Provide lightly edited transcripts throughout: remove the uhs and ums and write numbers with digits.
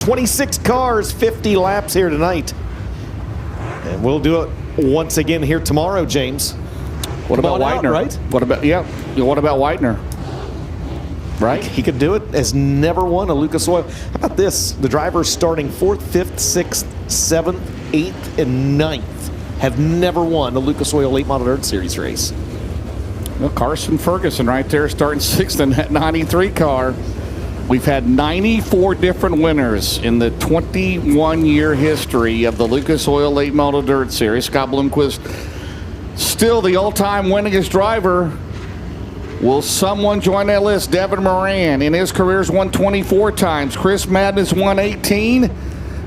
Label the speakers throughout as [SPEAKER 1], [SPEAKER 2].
[SPEAKER 1] 26 cars, 50 laps here tonight. And we'll do it once again here tomorrow, James.
[SPEAKER 2] What about Whitener?
[SPEAKER 1] Right?
[SPEAKER 2] What about Whitener? Right?
[SPEAKER 1] He could do it. Has never won a Lucas Oil. How about this? The drivers starting 4th, 5th, 6th, 7th, 8th, and 9th have never won a Lucas Oil Late Model Dirt Series race.
[SPEAKER 2] Well, Carson Ferguson right there starting 6th in that 93 car. We've had 94 different winners in the 21-year history of the Lucas Oil Late Model Dirt Series. Scott Bloomquist still the all-time winningest driver. Will someone join that list? Devin Moran in his career has won 24 times. Chris Madden has won 18.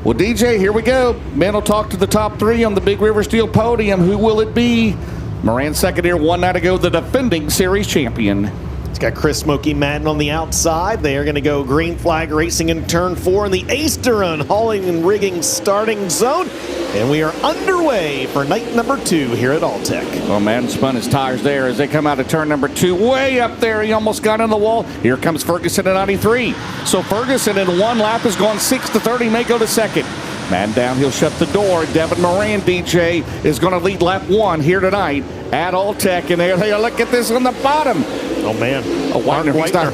[SPEAKER 2] Well, DJ, here we go. Men will talk to the top 3 on the Big River Steel podium. Who will it be? Moran second here, 1 night ago, the defending series champion.
[SPEAKER 1] It's got Chris Smokey Madden on the outside. They are going to go green flag racing in turn 4 in the Asteron hauling and rigging starting zone. And we are underway for night number 2 here at All-Tech.
[SPEAKER 2] Well, Madden spun his tires there as they come out of turn number 2. Way up there, he almost got in the wall. Here comes Ferguson at 93. So Ferguson in 1 lap has gone 6 to 30, may go to second. Madden down, he'll shut the door. Devin Moran, DJ, is going to lead lap 1 here tonight at All-Tech. And there they are. Look at this on the bottom.
[SPEAKER 1] Oh, man.
[SPEAKER 2] Mark Whitener.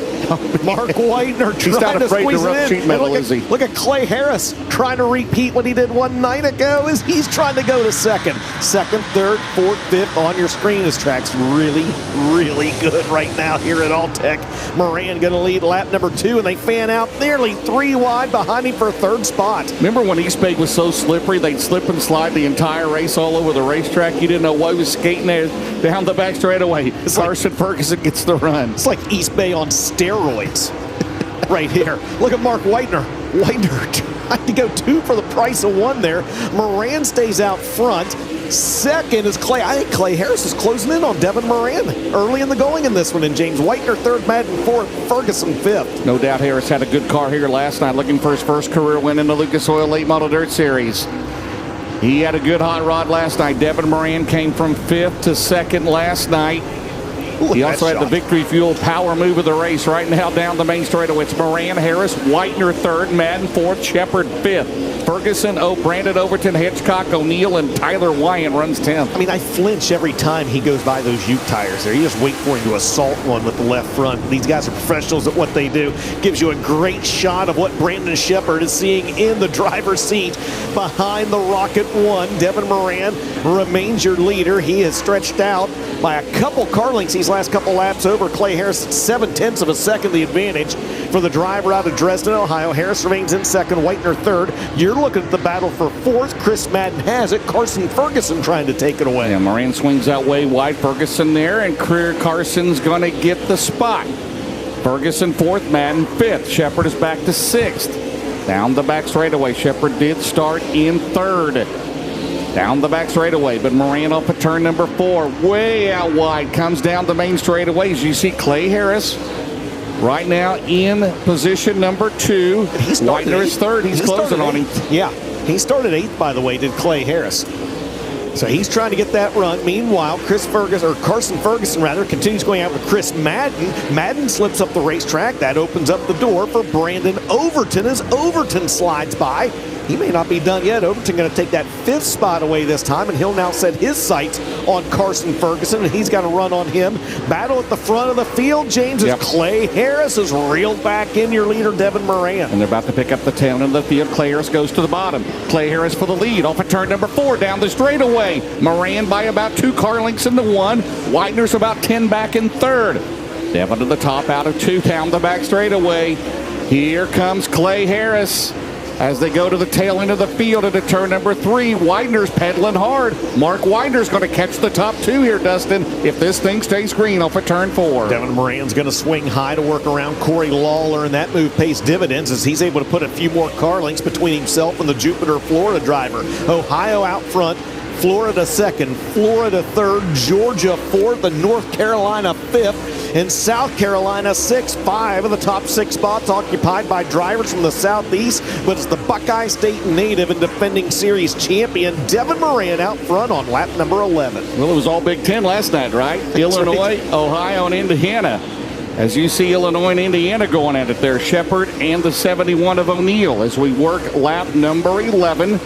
[SPEAKER 1] He's
[SPEAKER 2] not afraid to rough sheet metal, is he?
[SPEAKER 1] Look at Clay Harris trying to repeat what he did 1 night ago. He's trying to go to second. Second, third, fourth, fifth on your screen. This track's really, really good right now here at All-Tech. Moran going to lead lap number 2, and they fan out nearly 3 wide behind him for 3rd spot.
[SPEAKER 2] Remember when East Bay was so slippery, they'd slip and slide the entire race all over the racetrack? You didn't know what was skating there down the back straightaway. Carson Ferguson gets the run.
[SPEAKER 1] It's like East Bay on steroids right here. Look at Mark Whitener. Whitener trying to go 2 for the price of 1 there. Moran stays out front. Second is Clay. I think Clay Harris is closing in on Devin Moran early in the going in this one. And James Whitener 3rd, Madden 4th, Ferguson 5th.
[SPEAKER 2] No doubt Harris had a good car here last night, looking for his first career win in the Lucas Oil Late Model Dirt Series. He had a good hot rod last night. Devin Moran came from 5th to 2nd last night. He also had the Victory Fuel power move of the race right now down the main straightaway. It's Moran, Harris, Whitener 3rd, Madden 4th, Shepard 5th. Ferguson, Brandon Overton, Hitchcock, O'Neill, and Tyler Wyant runs 10th.
[SPEAKER 1] I mean, I flinch every time he goes by those Ute tires there. You just wait for him to assault one with the left front. These guys are professionals at what they do. Gives you a great shot of what Brandon Shepard is seeing in the driver's seat behind the Rocket 1. Devin Moran remains your leader. He has stretched out by a couple car lengths these last couple laps over Clay Harris. 0.7 of a second the advantage for the driver out of Dresden, Ohio. Harris remains in 2nd, Whitener 3rd. You're looking at the battle for 4th. Chris Madden has it. Carson Ferguson trying to take it away.
[SPEAKER 2] Yeah, Moran swings out way wide. Ferguson there, and Carson's going to get the spot. Ferguson 4th, Madden 5th. Shepard is back to 6th. Down the back straightaway. Shepard did start in 3rd. Down the back straightaway, but Moran up at turn number 4. Way out wide. Comes down the main straightaway. As you see, Clay Harris right now in position number 2. Whitener is 3rd. He's closing on him.
[SPEAKER 1] Yeah, he started 8th, by the way, did Clay Harris. So he's trying to get that run. Meanwhile, Carson Ferguson continues going out with Chris Madden. Madden slips up the racetrack. That opens up the door for Brandon Overton as Overton slides by. He may not be done yet. Overton going to take that 5th spot away this time, and he'll now set his sights on Carson Ferguson, and he's got to run on him. Battle at the front of the field, James, as Clay Harris is reeled back in, your leader, Devin Moran.
[SPEAKER 2] And they're about to pick up the tail end of the field. Clay Harris goes to the bottom. Clay Harris for the lead off at turn number 4 down the straightaway. Moran by about 2 car lengths into 1. Whitener's about 10 back in 3rd. Devin to the top out of 2 down the back straightaway. Here comes Clay Harris as they go to the tail end of the field into turn number 3. Whitener's pedaling hard. Mark Whitener's going to catch the top 2 here, Dustin, if this thing stays green off at turn 4.
[SPEAKER 1] Devin Moran's going to swing high to work around Corey Lawler, and that move pays dividends as he's able to put a few more car lengths between himself and the Jupiter, Florida driver. Ohio out front. Florida 2nd, Florida 3rd, Georgia 4th, and North Carolina 5th, and South Carolina 6th. 5 of the top 6 spots occupied by drivers from the Southeast, but it's the Buckeye State native and defending series champion Devin Moran out front on lap number 11.
[SPEAKER 2] Well, it was all Big Ten last night, right? Illinois, Ohio, and Indiana. As you see Illinois and Indiana going at it there, Shepard and the 71 of O'Neill as we work lap number 11.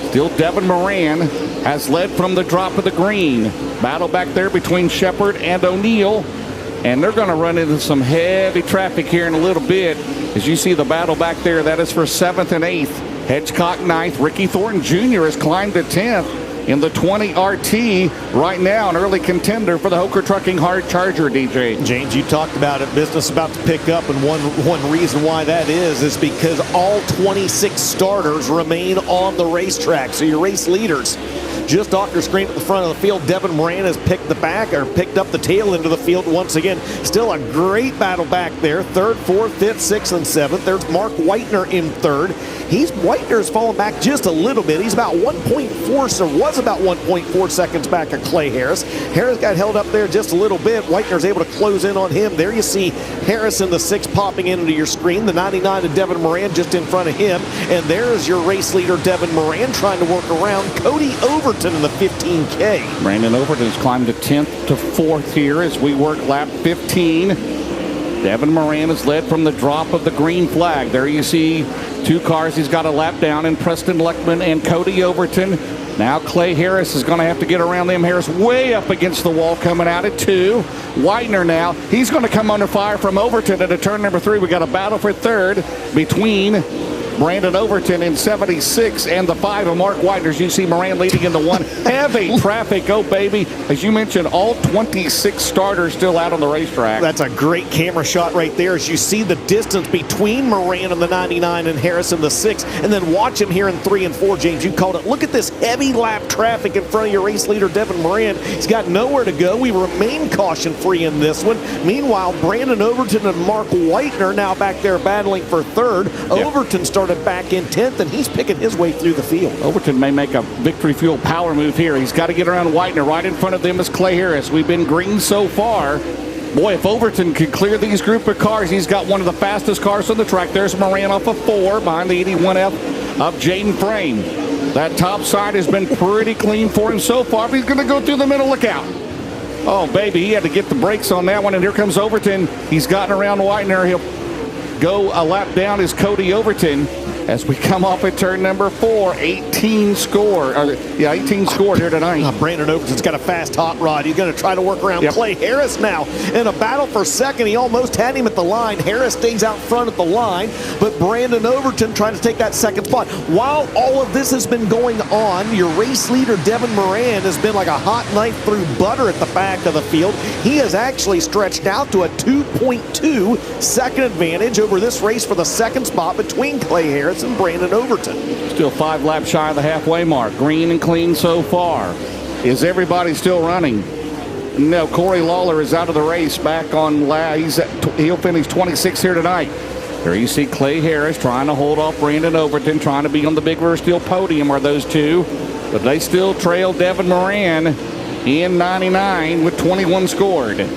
[SPEAKER 2] Still Devin Moran has led from the drop of the green. Battle back there between Shepard and O'Neill. And they're going to run into some heavy traffic here in a little bit. As you see the battle back there, that is for 7th and 8th. Hedgecock 9th. Ricky Thornton Jr. has climbed to 10th. In the 20 RT right now, an early contender for the Hoker Trucking Hard Charger, DJ.
[SPEAKER 1] James, you talked about it. Business about to pick up, and one reason why that is because all 26 starters remain on the racetrack. So your race leaders just off your screen at the front of the field. Devin Moran has picked up the tail end of the field once again. Still a great battle back there. 3rd, 4th, 5th, 6th, and 7th. There's Mark Whitener in 3rd. Whitener's fallen back just a little bit. He's about 1.4 seconds back of Clay Harris. Harris got held up there just a little bit. Whitener's able to close in on him. There you see Harris in the 6 popping into your screen. The 99 of Devin Moran just in front of him. And there's your race leader, Devin Moran, trying to work around Cody Overton in the 15K.
[SPEAKER 2] Brandon Overton's climbed to 10th to 4th here as we work lap 15. Devin Moran is led from the drop of the green flag. There you see 2 cars he's got a lap down in Preston Leckman and Cody Overton. Now Clay Harris is going to have to get around them. Harris way up against the wall coming out at 2. Whitener now, he's going to come under fire from Overton at a turn number 3. We got a battle for 3rd between Brandon Overton in 76 and the 5 of Mark Whitener. As you see Moran leading into 1. Heavy traffic, oh baby. As you mentioned, all 26 starters still out on the racetrack.
[SPEAKER 1] That's a great camera shot right there as you see the distance between Moran and the 99 and Harris in the 6. And then watch him here in 3 and 4, James. You called it. Look at this heavy lap traffic in front of your race leader, Devin Moran. He's got nowhere to go. We remain caution-free in this one. Meanwhile, Brandon Overton and Mark Whitener now back there battling for 3rd. Yep. Overton started back in 10th, and he's picking his way through the field.
[SPEAKER 2] Overton may make a victory fuel power move here. He's got to get around Whitener. Right in front of them is Clay Harris. We've been green so far. Boy, if Overton can clear these group of cars, he's got one of the fastest cars on the track. There's Moran off of 4 behind the 81F of Jaden Frame. That top side has been pretty clean for him so far, but he's going to go through the middle. Look out. Oh, baby, he had to get the brakes on that one, and here comes Overton. He's gotten around Whitener. He'll go a lap down is Cody Overton. As we come off at turn number 4, 18 scored here tonight.
[SPEAKER 1] Brandon Overton's got a fast hot rod. He's going to try to work around Clay Harris now in a battle for 2nd. He almost had him at the line. Harris stays out front at the line, but Brandon Overton trying to take that 2nd spot. While all of this has been going on, your race leader, Devin Moran, has been like a hot knife through butter at the back of the field. He has actually stretched out to a 2.2 second advantage over this race for the 2nd spot between Clay Harris and Brandon Overton.
[SPEAKER 2] Still 5 laps shy of the halfway mark. Green and clean so far. Is everybody still running? No, Corey Lawler is out of the race. Back on he'll finish 26th here tonight. There you see Clay Harris trying to hold off Brandon Overton, trying to be on the Big River Steel podium are those two. But they still trail Devin Moran in 99 with 21 scored.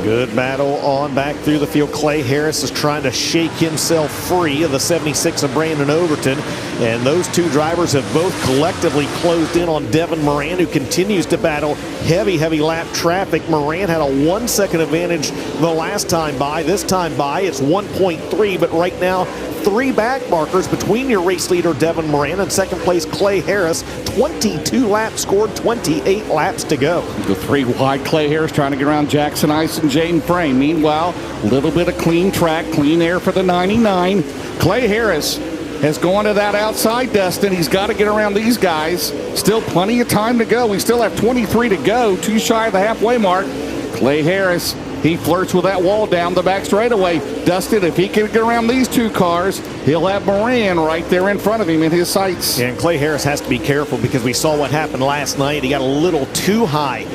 [SPEAKER 1] Good battle on back through the field. Clay Harris is trying to shake himself free of the 76 of Brandon Overton. And those two drivers have both collectively closed in on Devin Moran, who continues to battle heavy lap traffic. Moran had a 1 second advantage the last time by. This time by, it's 1.3, but right now, 3 back markers between your race leader, Devin Moran, and 2nd place, Clay Harris. 22 laps scored, 28 laps to go.
[SPEAKER 2] The 3 wide Clay Harris trying to get around Jackson Ice and Jaden Frame. Meanwhile, a little bit of clean track, clean air for the 99. Clay Harris has gone to that outside, Dustin. He's got to get around these guys. Still plenty of time to go. We still have 23 to go, 2 shy of the halfway mark. Clay Harris, he flirts with that wall down the back straightaway. Dustin, if he can get around these 2 cars, he'll have Moran right there in front of him in his sights.
[SPEAKER 1] And Clay Harris has to be careful because we saw what happened last night. He got a little too high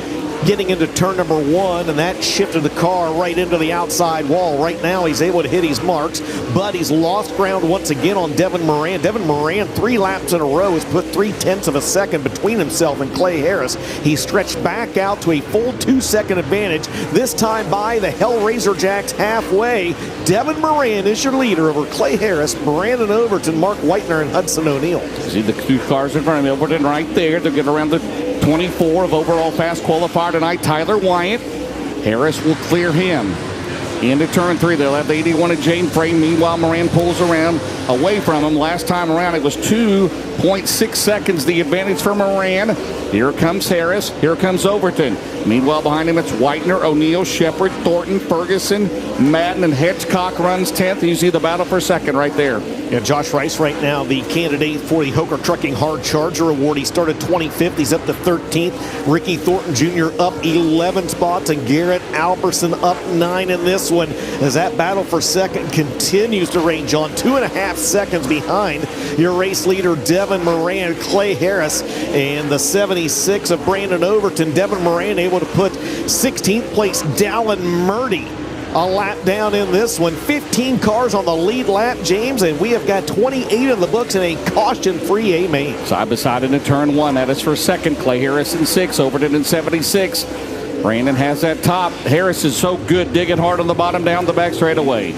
[SPEAKER 1] getting into turn number 1, and that shifted the car right into the outside wall. Right now, he's able to hit his marks, but he's lost ground once again on Devin Moran. Devin Moran, 3 laps in a row, has put 0.3 of a second between himself and Clay Harris. He stretched back out to a full 2 second advantage. This time by the Hellraiser Jacks halfway. Devin Moran is your leader over Clay Harris, Brandon Overton, Mark Whitener, and Hudson O'Neill.
[SPEAKER 2] See the 2 cars in front of him. Overton right there. They'll get around the 24 of overall fast qualifier tonight, Tyler Wyatt. Harris will clear him. Into turn 3, they'll have the 81 of Jane Frame. Meanwhile, Moran pulls around away from him. Last time around, it was 2.6 seconds, the advantage for Moran. Here comes Harris. Here comes Overton. Meanwhile, behind him, it's Whitener, O'Neill, Shepard, Thornton, Ferguson, Madden, and Hedgecock runs 10th. You see the battle for second right there.
[SPEAKER 1] Yeah, Josh Rice right now, the candidate for the Hoker Trucking Hard Charger Award. He started 25th. He's up to 13th. Ricky Thornton Jr. up 11 spots, and Garrett Alberson up 9 in this one, as that battle for second continues to rage on. 2.5 seconds behind your race leader, Devin Moran, Clay Harris, and the 76 of Brandon Overton. Devin Moran able to put 16th place Dallin Murdy a lap down in this one. 15 cars on the lead lap, James, and we have got 28 in the books in a caution-free A main.
[SPEAKER 2] Side by side into turn 1. That is for second. Clay Harris in 6. Overton in 76. Brandon has that top. Harris is so good, digging hard on the bottom down the back straightaway.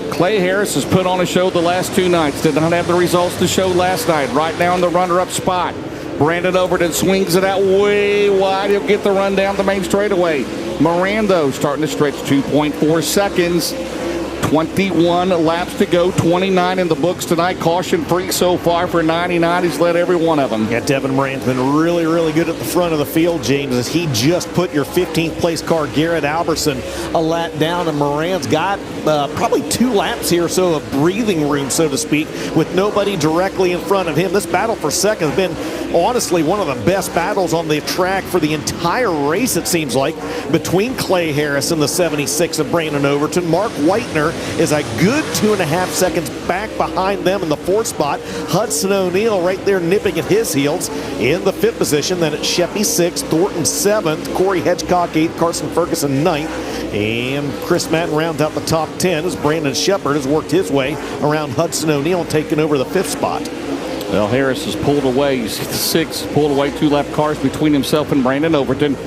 [SPEAKER 2] Clay Harris has put on a show the last 2 nights. Did not have the results to show last night. Right now in the runner-up spot. Brandon Overton swings it out way wide. He'll get the run down the main straightaway. Moran, though, starting to stretch 2.4 seconds. 21 laps to go, 29 in the books tonight. Caution free so far for 99. He's led every one of them.
[SPEAKER 1] Yeah, Devin Moran's been really, really good at the front of the field, James, as he just put your 15th place car, Garrett Alberson, a lap down, and Moran's got probably 2 laps here, so a breathing room, so to speak, with nobody directly in front of him. This battle for second has been honestly one of the best battles on the track for the entire race, it seems like, between Clay Harris and the 76 of Brandon Overton. Mark Whitener is a good 2.5 seconds back behind them in the 4th spot. Hudson O'Neill right there nipping at his heels in the 5th position. Then it's Sheppy 6th, Thornton 7th, Corey Hedgecock 8th, Carson Ferguson 9th, and Chris Madden rounds out the top 10 as Brandon Shepard has worked his way around Hudson O'Neill, taking over the 5th spot.
[SPEAKER 2] Well, Harris has pulled away. You see the 6 pulled away 2-lap cars between himself and Brandon Overton.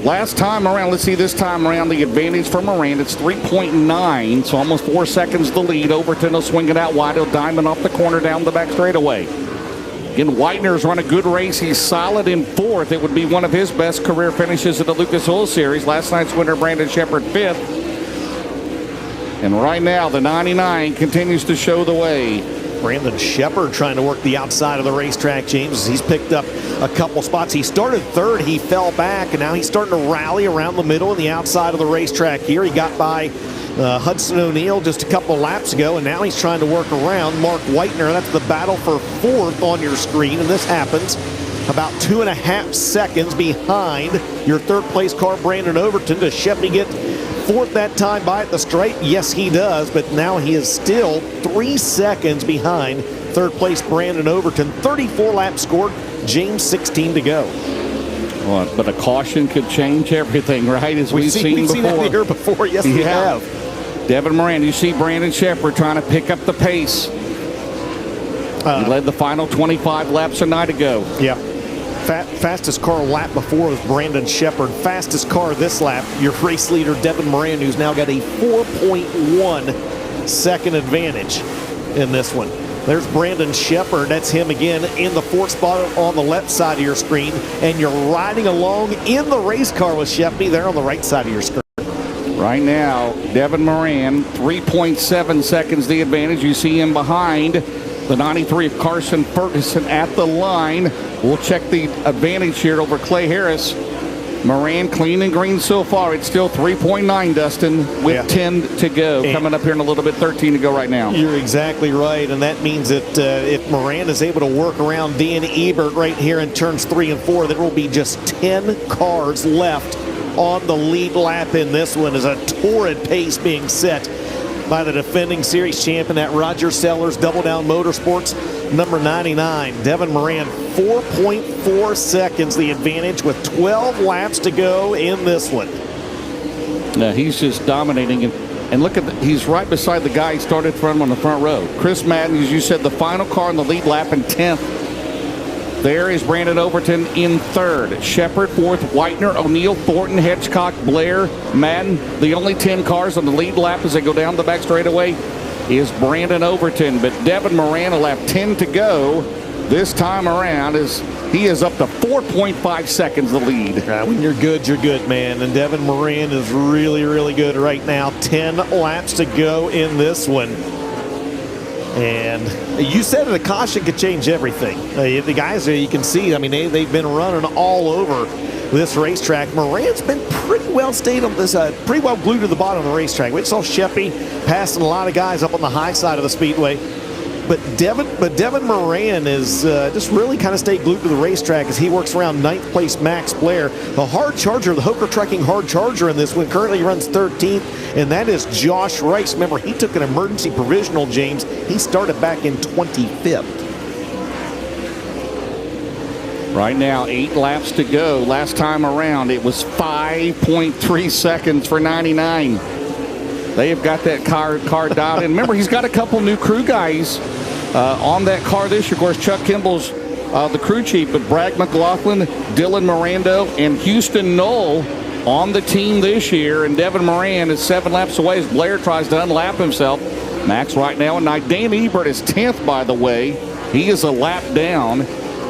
[SPEAKER 2] Last time around, let's see this time around, the advantage for Moran. It's 3.9, so almost 4 seconds the lead. Overton will swing it out wide. He'll diamond off the corner down the back straightaway. Again, Whitener's run a good race. He's solid in 4th. It would be one of his best career finishes at the Lucas Oil Series. Last night's winner, Brandon Shepard, 5th. And right now, the 99 continues to show the way.
[SPEAKER 1] Brandon Shepard trying to work the outside of the racetrack, James. He's picked up a couple spots. He started 3rd, he fell back, and now he's starting to rally around the middle and the outside of the racetrack here. He got by Hudson O'Neill just a couple laps ago, and now he's trying to work around Mark Whitener. That's the battle for 4th on your screen, and this happens about 2.5 seconds behind your 3rd place car, Brandon Overton. Does Sheppy get 4th that time by at the stripe? Yes, he does, but now he is still 3 seconds behind 3rd place Brandon Overton. 34 laps scored, James 16 to go.
[SPEAKER 2] Well, but a caution could change everything, right? As we've seen before.
[SPEAKER 1] We've seen that here before, yes we have.
[SPEAKER 2] Devin Moran, you see Brandon Shepard trying to pick up the pace. He led the final 25 laps a night ago.
[SPEAKER 1] Yeah. Fastest car lap before was Brandon Shepard. Fastest car this lap, your race leader, Devin Moran, who's now got a 4.1 second advantage in this one. There's Brandon Shepard. That's him again in the 4th spot on the left side of your screen. And you're riding along in the race car with Sheppy there on the right side of your screen.
[SPEAKER 2] Right now, Devin Moran, 3.7 seconds the advantage. You see him behind the 93 of Carson Ferguson at the line. We'll check the advantage here over Clay Harris. Moran clean and green so far. It's still 3.9, Dustin, with 10 to go. And coming up here in a little bit, 13 to go right now.
[SPEAKER 1] You're exactly right, and that means that if Moran is able to work around Dan Ebert right here in turns 3 and 4, there will be just 10 cars left on the lead lap in this one. Is a torrid pace being set by the defending series champion at Roger Sellers Double Down Motorsports, number 99. Devin Moran, 4.4 seconds the advantage with 12 laps to go in this one.
[SPEAKER 2] Yeah, he's just dominating. And look at he's right beside the guy he started from on the front row. Chris Madden, as you said, the final car in the lead lap in 10th. There is Brandon Overton in 3rd. Shepard 4th. Whitener, O'Neill, Thornton, Hedgecock, Blair, Madden. The only 10 cars on the lead lap as they go down the back straightaway is Brandon Overton. But Devin Moran, a lap 10 to go, this time around he is up to 4.5 seconds the lead.
[SPEAKER 1] When you're good, man. And Devin Moran is really, really good right now. 10 laps to go in this one. And you said that a caution could change everything. The guys, you can see, I mean, they've been running all over this racetrack. Moran's been pretty well stayed on this, pretty well glued to the bottom of the racetrack. We saw Sheppy passing a lot of guys up on the high side of the speedway. But Devin Moran is just really kind of stayed glued to the racetrack as he works around 9th place Max Blair. The hard charger, the Hooker Trucking hard charger in this one currently runs 13th, and that is Josh Rice. Remember, he took an emergency provisional, James. He started back in 25th.
[SPEAKER 2] Right now, 8 laps to go. Last time around, it was 5.3 seconds for 99. They have got that car dialed in. Remember, he's got a couple new crew guys on that car this year. Of course, Chuck Kimball's the crew chief, but Bragg McLaughlin, Dylan Mirando, and Houston Knoll on the team this year. And Devin Moran is 7 laps away as Blair tries to unlap himself. Max right now in 9th. Dan Ebert is 10th, by the way. He is a lap down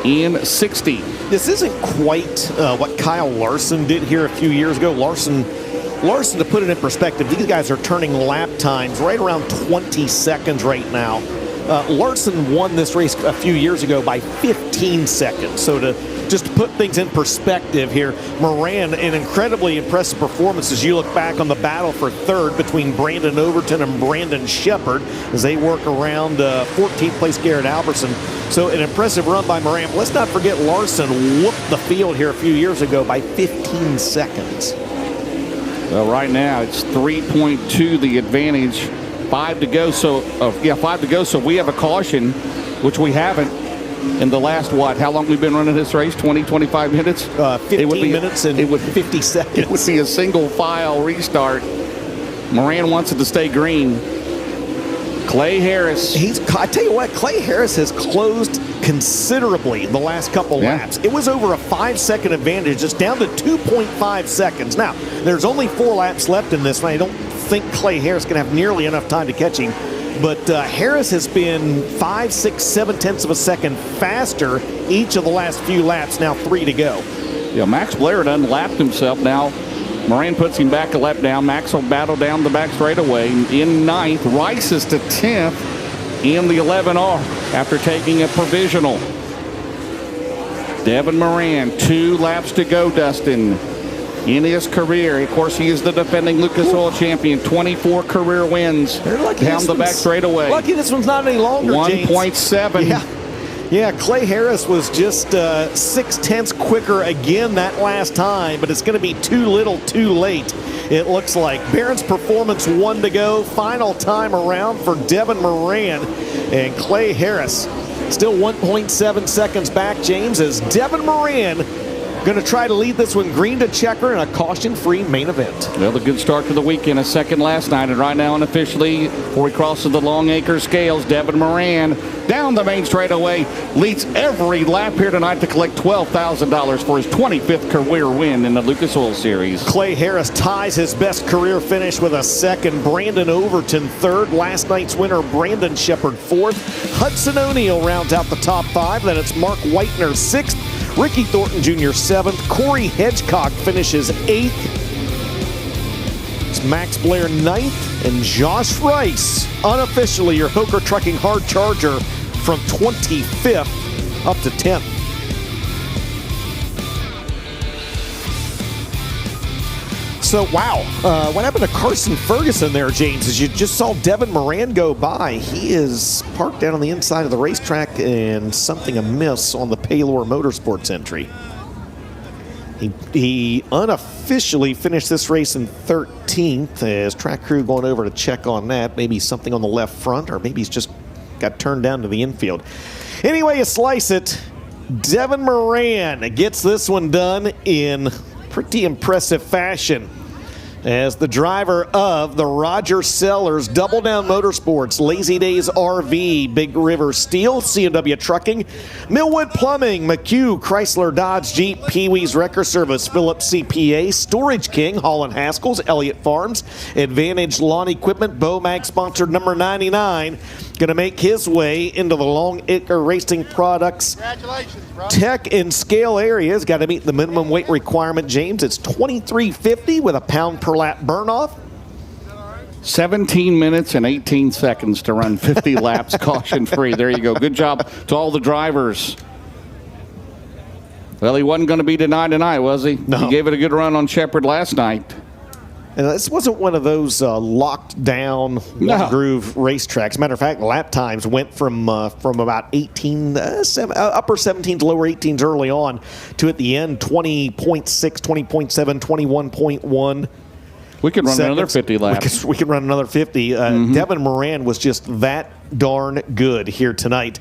[SPEAKER 2] in 60.
[SPEAKER 1] This isn't quite what Kyle Larson did here a few years ago. Larson, to put it in perspective, these guys are turning lap times right around 20 seconds right now. Larson won this race a few years ago by 15 seconds. So to put things in perspective here, Moran, an incredibly impressive performance as you look back on the battle for third between Brandon Overton and Brandon Shepard as they work around 14th place Garrett Albertson. So an impressive run by Moran. But let's not forget Larson whooped the field here a few years ago by 15 seconds.
[SPEAKER 2] Well, right now it's 3.2 the advantage. 5 to go. So 5 to go. So we have a caution, which we haven't in the last how long we've been running this race? 20, 25 minutes?
[SPEAKER 1] 15 minutes and 50 seconds.
[SPEAKER 2] It would be a single file restart. Moran wants it to stay green. Clay Harris.
[SPEAKER 1] I tell you what, Clay Harris has closed considerably the last couple laps. It was over a 5-second advantage. It's down to 2.5 seconds. Now, there's only 4 laps left in this one. I don't think Clay Harris can have nearly enough time to catch him. But Harris has been 5, 6, 7/10 of a second faster each of the last few laps. Now 3 to go.
[SPEAKER 2] Yeah, Max Blair done lapped himself. Now Moran puts him back a lap down. Max will battle down the back straightaway. In 9th, Rice is to 10th in the 11R after taking a provisional. Devin Moran, 2 laps to go, Dustin. In his career, of course, he is the defending Lucas Oil champion. 24 career wins down the back straightaway.
[SPEAKER 1] Lucky this one's not any longer,
[SPEAKER 2] 1.7.
[SPEAKER 1] Yeah, Clay Harris was just 6/10 quicker again that last time, but it's going to be too little, too late. It looks like. Barron's Performance 1 to go. Final time around for Devin Moran and Clay Harris. Still 1.7 seconds back, James, as Devin Moran going to try to lead this one green to checker in a caution-free main event.
[SPEAKER 2] Well, a good start to the weekend, a second last night, and right now unofficially, before he crosses the Long Acre scales, Devin Moran down the main straightaway leads every lap here tonight to collect $12,000 for his 25th career win in the Lucas Oil Series.
[SPEAKER 1] Clay Harris ties his best career finish with a second. Brandon Overton third. Last night's winner, Brandon Shepard fourth. Hudson O'Neal rounds out the top 5. Then it's Mark Whitener 6th. Ricky Thornton Jr. 7th. Corey Hedgecock finishes 8th. It's Max Blair 9th. And Josh Rice, unofficially your Hooker Trucking hard charger, from 25th up to 10th. So, wow, what happened to Carson Ferguson there, James? As you just saw Devin Moran go by, he is parked down on the inside of the racetrack and something amiss on the Paylor Motorsports entry. He unofficially finished this race in 13th as track crew going over to check on that. Maybe something on the left front, or maybe he's just got turned down to the infield. Anyway, you slice it. Devin Moran gets this one done in pretty impressive fashion as the driver of the Roger Sellers Double Down Motorsports, Lazy Days RV, Big River Steel, C&W Trucking, Millwood Plumbing, McHugh, Chrysler Dodge Jeep, Pee-wee's Wrecker Service, Phillips CPA, Storage King, Holland Haskell's, Elliott Farms, Advantage Lawn Equipment, Bowmag sponsored number 99. going to make his way into the Long Acre Racing Products Tech and Scale areas. Got to meet the minimum weight requirement, James. It's 23.50 with a pound per lap burn off.
[SPEAKER 2] 17 minutes and 18 seconds to run 50 laps caution-free. There you go. Good job to all the drivers. Well, he wasn't going to be denied tonight, was he?
[SPEAKER 1] No.
[SPEAKER 2] He gave it a good run on Shepherd last night.
[SPEAKER 1] And this wasn't one of those locked down groove racetracks. Matter of fact, lap times went from about 18, upper 17s, lower 18s early on to at the end 20.6, 20.7, 21.1.
[SPEAKER 2] We could run another 50 laps.
[SPEAKER 1] We could run another 50. Devin Moran was just that darn good here tonight.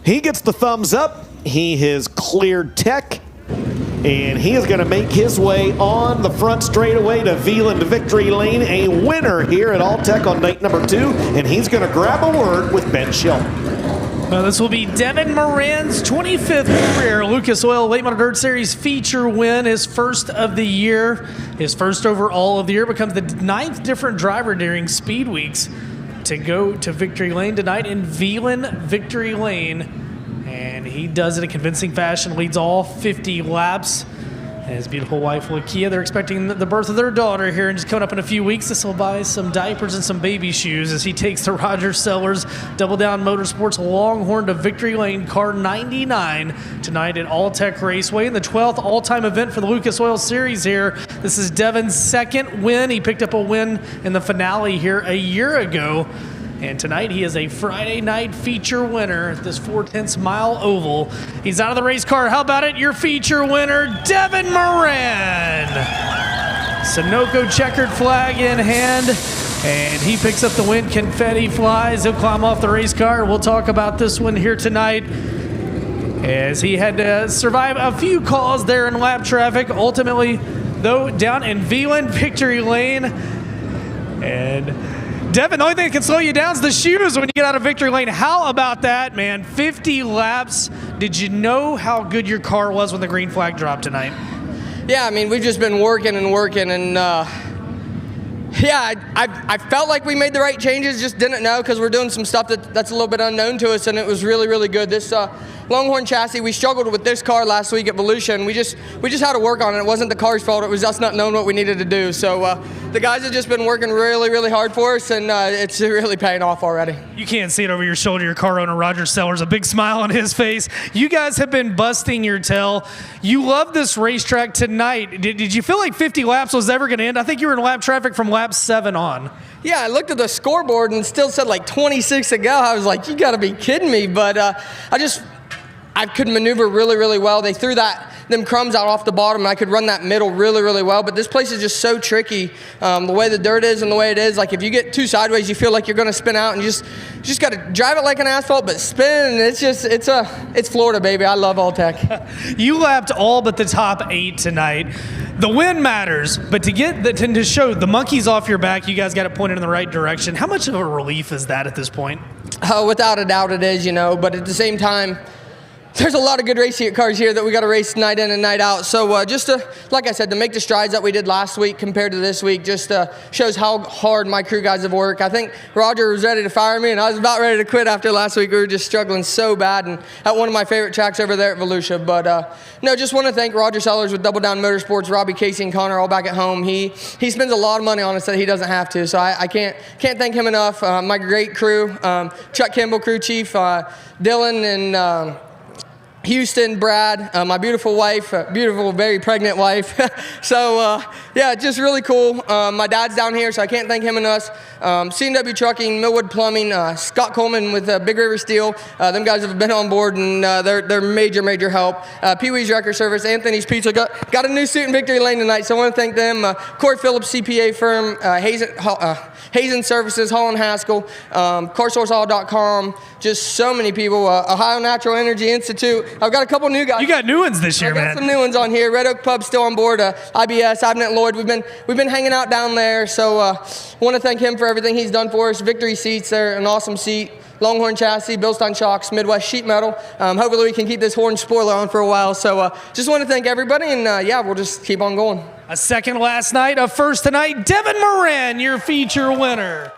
[SPEAKER 1] He gets the thumbs up. He has cleared Tech, and he is going to make his way on the front straightaway to Veland Victory Lane, a winner here at All-Tech on night number 2, and he's going to grab a word with Ben Shelton.
[SPEAKER 3] Well, this will be Devin Moran's 25th career Lucas Oil Late Model Dirt Series feature win, his first of the year, his first overall of the year, becomes the 9th different driver during Speed Weeks to go to Victory Lane tonight in Veland Victory Lane. And he does it in convincing fashion, leads all 50 laps. And his beautiful wife, Lakia, they're expecting the birth of their daughter here and just coming up in a few weeks. This will buy some diapers and some baby shoes as he takes the Roger Sellers Double Down Motorsports Longhorn to Victory Lane, car 99, tonight at All-Tech Raceway in the 12th all-time event for the Lucas Oil Series here. This is Devin's second win. He picked up a win in the finale here a year ago. And tonight he is a Friday night feature winner at this 4/10 mile oval. He's out of the race car. How about it? Your feature winner, Devin Moran. Sunoco checkered flag in hand, and he picks up the win. Confetti flies. He'll climb off the race car. We'll talk about this one here tonight, as he had to survive a few calls there in lap traffic. Ultimately, though, down in Veland Victory Lane. And Devin, the only thing that can slow you down is the shoes when you get out of Victory Lane. How about that, man? 50 laps. Did you know how good your car was when the green flag dropped tonight?
[SPEAKER 4] Yeah, I mean, we've just been working, and yeah, I felt like we made the right changes, just didn't know because we're doing some stuff that's a little bit unknown to us, and it was really, really good. This Longhorn chassis, we struggled with this car last week at Volusia, and we just had to work on it. It wasn't the car's fault. It was us not knowing what we needed to do. So the guys have just been working really, really hard for us, and it's really paying off already.
[SPEAKER 3] You can't see it over your shoulder. Your car owner, Roger Sellers, a big smile on his face. You guys have been busting your tail. You love this racetrack tonight. Did you feel like 50 laps was ever going to end? I think you were in lap traffic from lap 7 on.
[SPEAKER 4] Yeah, I looked at the scoreboard and still said like 26 to go. I was like, you got to be kidding me. But I could maneuver really, really well. They threw them crumbs out off the bottom, and I could run that middle really, really well. But this place is just so tricky. The way the dirt is and the way it is, like if you get too sideways, you feel like you're going to spin out, and you just got to drive it like an asphalt, but spin. And it's Florida, baby. I love All-Tech.
[SPEAKER 3] You lapped all but the top 8 tonight. The win matters, but to show the monkeys off your back, you guys got it pointed in the right direction. How much of a relief is that at this point?
[SPEAKER 4] Without a doubt it is, but at the same time, there's a lot of good racing cars here that we got to race night in and night out. So just to, like I said, to make the strides that we did last week compared to this week just shows how hard my crew guys have worked. I think Roger was ready to fire me, and I was about ready to quit after last week. We were just struggling so bad, and at one of my favorite tracks over there at Volusia. But no, just want to thank Roger Sellers with Double Down Motorsports, Robbie, Casey, and Connor all back at home. He spends a lot of money on us that he doesn't have to, so I can't thank him enough. My great crew, Chuck Kimball, crew chief, Dylan, and Houston, Brad, my beautiful wife, beautiful, very pregnant wife. So, yeah, just really cool. My dad's down here, so I can't thank him enough. C&W Trucking, Millwood Plumbing, Scott Coleman with Big River Steel. Them guys have been on board, and they're major, major help. Pee-wee's Record Service, Anthony's Pizza. Got a new suit in Victory Lane tonight, so I want to thank them. Corey Phillips, CPA firm, Hazen Services, Holland Haskell, CarSourceAll.com, just so many people. Ohio Natural Energy Institute. I've got a couple new guys.
[SPEAKER 3] You got new ones this year, man.
[SPEAKER 4] I got some new ones on here. Red Oak Pub still on board. IBS, Abnett Lloyd. We've been hanging out down there. So want to thank him for everything he's done for us. Victory Seats, they're an awesome seat. Longhorn chassis, Bilstein shocks, Midwest sheet metal. Hopefully we can keep this horn spoiler on for a while. So just want to thank everybody, and yeah, we'll just keep on going.
[SPEAKER 3] A second last night, a first tonight. Devin Moran, your feature winner.